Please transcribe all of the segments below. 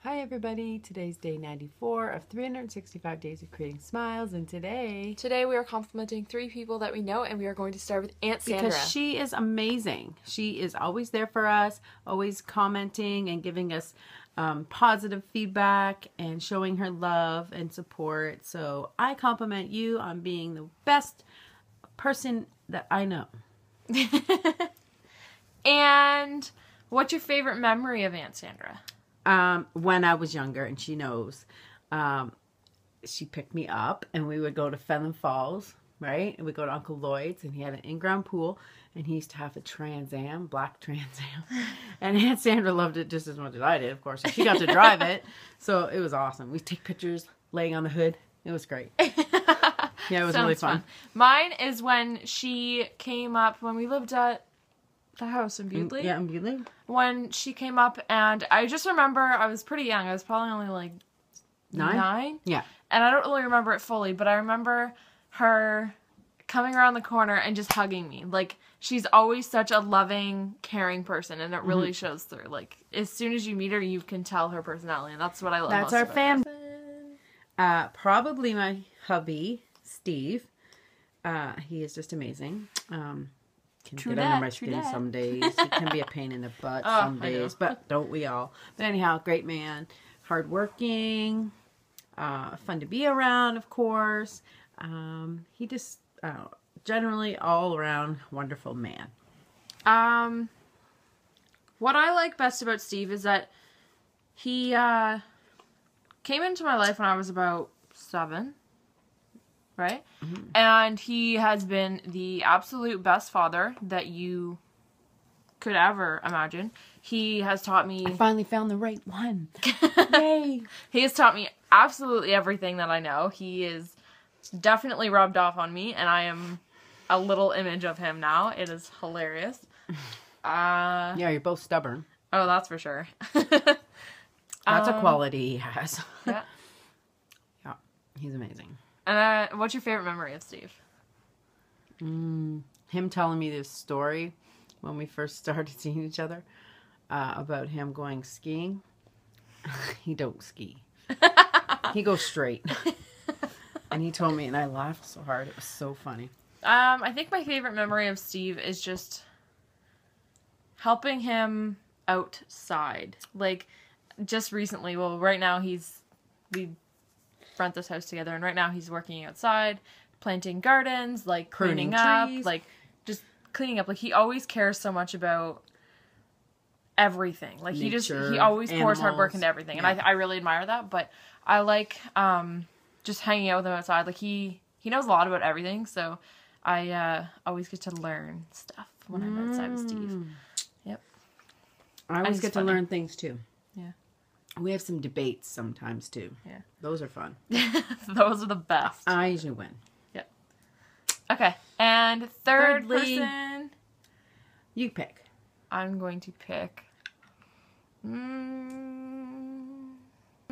Hi everybody, today's day 94 of 365 days of creating smiles, and today we are complimenting 3 people that we know, and we are going to start with Aunt Sandra. because she is amazing. She is always there for us, always commenting and giving us positive feedback and showing her love and support. So I compliment you on being the best person that I know. And what's your favorite memory of Aunt Sandra? When I was younger, and she knows, she picked me up and we would go to Fenland Falls, right? And we'd go to Uncle Lloyd's, and he had an in-ground pool, and he used to have a Trans Am, black Trans Am. And Aunt Sandra loved it just as much as I did, of course. And she got to drive it. So it was awesome. We'd take pictures laying on the hood. It was great. Yeah, it was really fun. Mine is when she came up when we lived at the house in Bewdley. Yeah, in Bewdley. When she came up, and I just remember I was pretty young. I was probably only like 9. Yeah. And I don't really remember it fully, but I remember her coming around the corner and just hugging me. Like, she's always such a loving, caring person, and it really shows through. Like, as soon as you meet her, you can tell her personality, and that's what I love That's most our about family. her. Probably my hubby, Steve. He is just amazing. Can True get under dat, my true skin dat. some days. He can be a pain in the butt some I know. days, but don't we all? But anyhow, great man, hardworking, fun to be around, of course. He just generally all around wonderful man. What I like best about Steve is that he came into my life when I was about 7. Right? Mm-hmm. And he has been the absolute best father that you could ever imagine. He has taught me... I finally found the right one. Yay! He has taught me absolutely everything that I know. He is definitely rubbed off on me, and I am a little image of him now. It is hilarious. Yeah, you're both stubborn. Oh, that's for sure. That's a quality he has. Yeah. Yeah, he's amazing. And what's your favorite memory of Steve? Him telling me this story when we first started seeing each other about him going skiing. He don't ski. He goes straight. And he told me, and I laughed so hard. It was so funny. I think my favorite memory of Steve is just helping him outside. Like, just recently, well, right now we rent this house together, and right now he's working outside, planting gardens, like cleaning up, trees. like just cleaning up. Like, he always cares so much about everything. Like, Nature, he always pours hard work animals. into everything, Yeah. and I really admire that. But I like just hanging out with him outside. Like, he knows a lot about everything, so I always get to learn stuff when I'm outside with Steve. Yep. I always he's get funny. to learn things too. Yeah. We have some debates sometimes too. Yeah. Those are fun. Those are the best. I usually win. Yep. Okay. And third Thirdly- person, You pick. I'm going to pick. I'm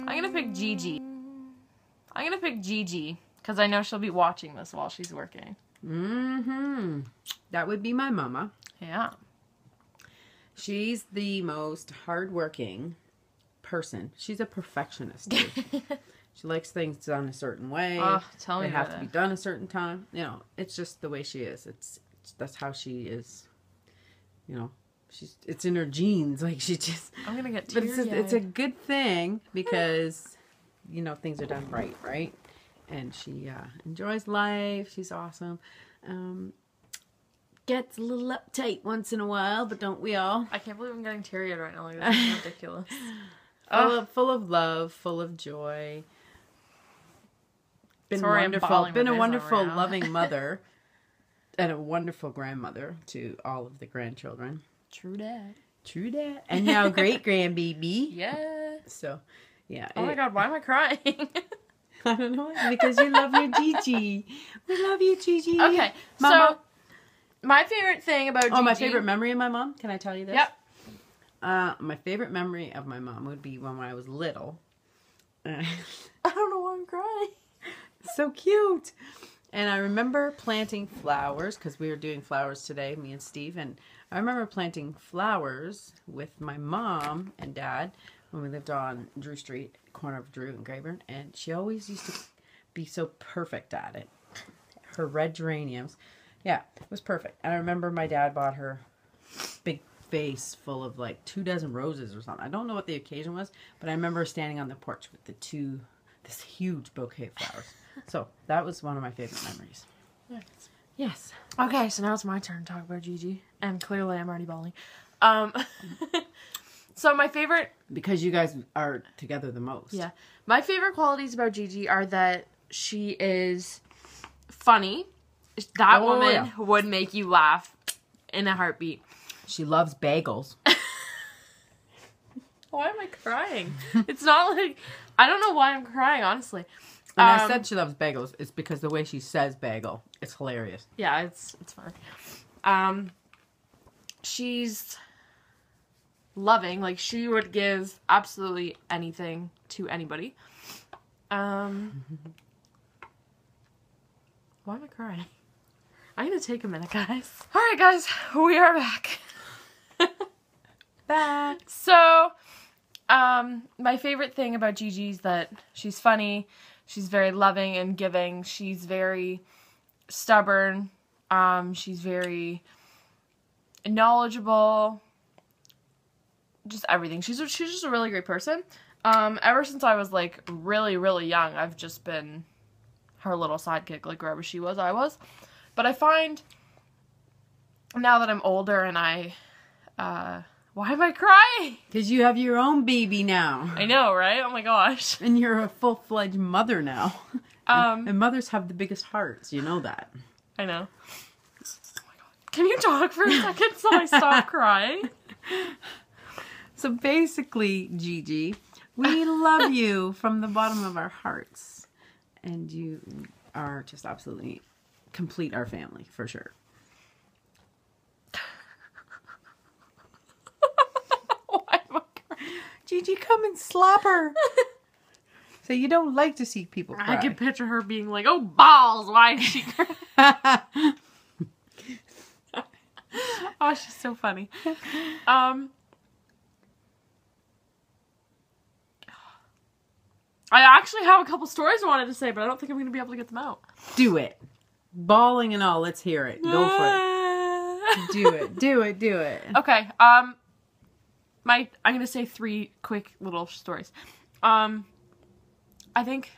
going to pick Gigi. I'm going to pick Gigi because I know she'll be watching this while she's working. That would be my mama. Yeah. She's the most hardworking person. She's a perfectionist too. She likes things done a certain way. Oh, tell me They have about to be it. done a certain time. You know, it's just the way she is. That's how she is. You know, it's in her genes. Like she just. I'm going to get But teary-eyed. it's a good thing because, you know, things are done right? And she enjoys life. She's awesome. Gets a little uptight once in a while, but don't we all? I can't believe I'm getting teary-eyed right now. Like, this is ridiculous. Full of love, full of joy. Been Sorry, I'm wonderful. bawling Been my a eyes out wonderful, right now. loving mother, and a wonderful grandmother to all of the grandchildren. True that. True that. And now great grandbaby. Yeah. So, yeah. Oh my god, why am I crying? I don't know, because you love your Gigi. We love you, Gigi. Okay, Mama. so my favorite thing about Gigi... Oh, my favorite memory of my mom? Can I tell you this? Yep. My favorite memory of my mom would be when I was little. I don't know why I'm crying. So cute. And I remember planting flowers, because we were doing flowers today, me and Steve. And I remember planting flowers with my mom and dad when we lived on Drew Street, corner of Drew and Grayburn, and she always used to be so perfect at it. Her red geraniums. Yeah, it was perfect. And I remember my dad bought her big vase full of like 24 roses or something. I don't know what the occasion was, but I remember standing on the porch with this huge bouquet of flowers. So that was one of my favorite memories. Nice. Yes. Okay, so now it's my turn to talk about Gigi. And clearly I'm already bawling. So my favorite... Because you guys are together the most. Yeah. My favorite qualities about Gigi are that she is funny. That woman would make you laugh in a heartbeat. She loves bagels. Why am I crying? It's not like... I don't know why I'm crying, honestly. And I said she loves bagels. It's because the way she says bagel. It's hilarious. Yeah, it's fun. She's loving. Like, she would give absolutely anything to anybody. Why am I crying? I'm gonna take a minute, guys. Alright, guys. We are back. Back. So, my favorite thing about Gigi is that she's funny. She's very loving and giving. She's very stubborn. She's very knowledgeable. Just everything. She's just a really great person. Ever since I was like really, really young, I've just been her little sidekick. Like wherever she was, I was. But I find now that I'm older and why am I crying? Because you have your own baby now. I know, right? Oh my gosh. And you're a full-fledged mother now. And mothers have the biggest hearts. You know that. I know. Oh my God. Can you talk for a second so I stop crying? So basically, Gigi, we love you from the bottom of our hearts. And you are just absolutely complete our family, for sure. Gigi, come and slap her. So you don't like to see people cry. I can picture her being like, oh, balls, why is she crying? Oh, she's so funny. I actually have a couple stories I wanted to say, but I don't think I'm going to be able to get them out. Do it. Bawling and all, let's hear it. Go for it. Do it. Do it. Do it. Okay, I'm gonna say 3 quick little stories. I think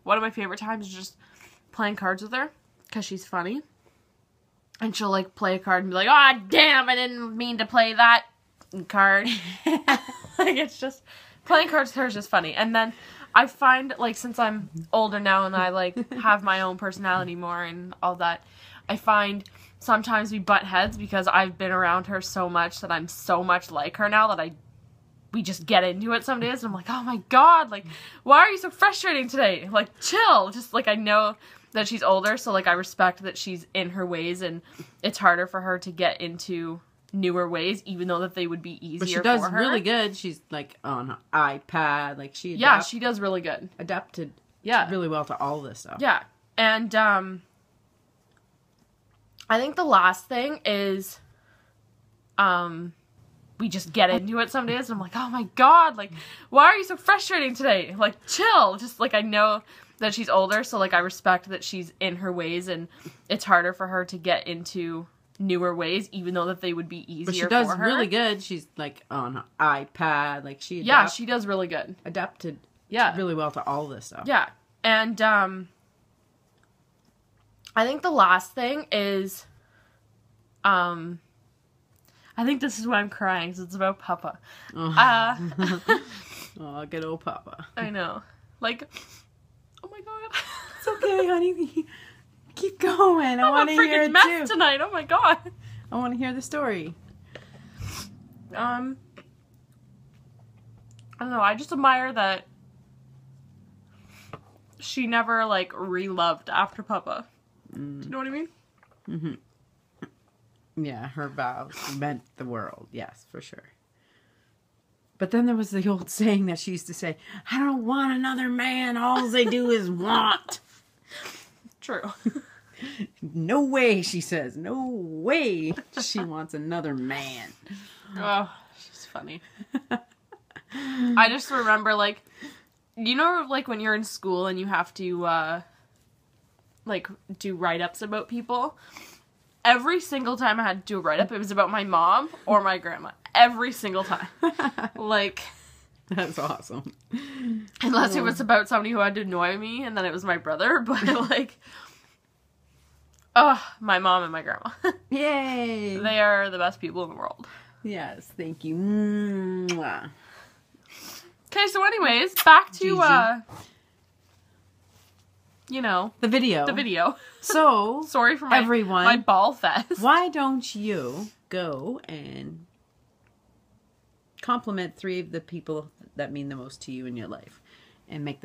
one of my favorite times is just playing cards with her, because she's funny. And she'll, like, play a card and be like, oh, damn, I didn't mean to play that card. Like, it's just, playing cards with her is just funny. And then I find, like, since I'm older now and I, like, have my own personality more and all that, I find sometimes we butt heads because I've been around her so much that I'm so much like her now that we just get into it some days and I'm like, oh my God, like, why are you so frustrating today? Like, chill. Just, like, I know that she's older, so, like, I respect that she's in her ways and it's harder for her to get into newer ways, even though that they would be easier for her. But she does really good. She's, like, on an iPad. Like, she she does really good. Adapted Yeah. really well to all this stuff. Yeah. And, I think the last thing is, we just get into it some days and I'm like, oh my God, like, why are you so frustrating today? Like, chill. Just, like, I know that she's older, so, like, I respect that she's in her ways and it's harder for her to get into newer ways, even though that they would be easier for her. But she does really good. She's, like, on an iPad. Like, she she does really good. Adapted Yeah. really well to all this stuff. Yeah. And, I think the last thing is, I think this is why I'm crying, because it's about Papa. Oh, good old Papa. I know. Like, oh my God. It's okay, honey. Keep going. I want to hear it mess too. tonight. Oh my God. I want to hear the story. I don't know. I just admire that she never, like, re-loved after Papa. Do you know what I mean? Mm-hmm. Yeah, her vows meant the world. Yes, for sure. But then there was the old saying that she used to say, I don't want another man. All they do is want. True. No way, she says. No way she wants another man. Oh, she's funny. I just remember, like, you know, like, when you're in school and you have to, like, do write-ups about people? Every single time I had to do a write-up, it was about my mom or my grandma. Every single time. Like... That's awesome. Unless it was about somebody who had to annoy me, and then it was my brother, but, like... Oh, my mom and my grandma. Yay! They are the best people in the world. Yes, thank you. Mwah. Okay, so anyways, back to, you know... The video. The video. So, Sorry for my ball fest. Why don't you go and compliment 3 of the people that mean the most to you in your life and make them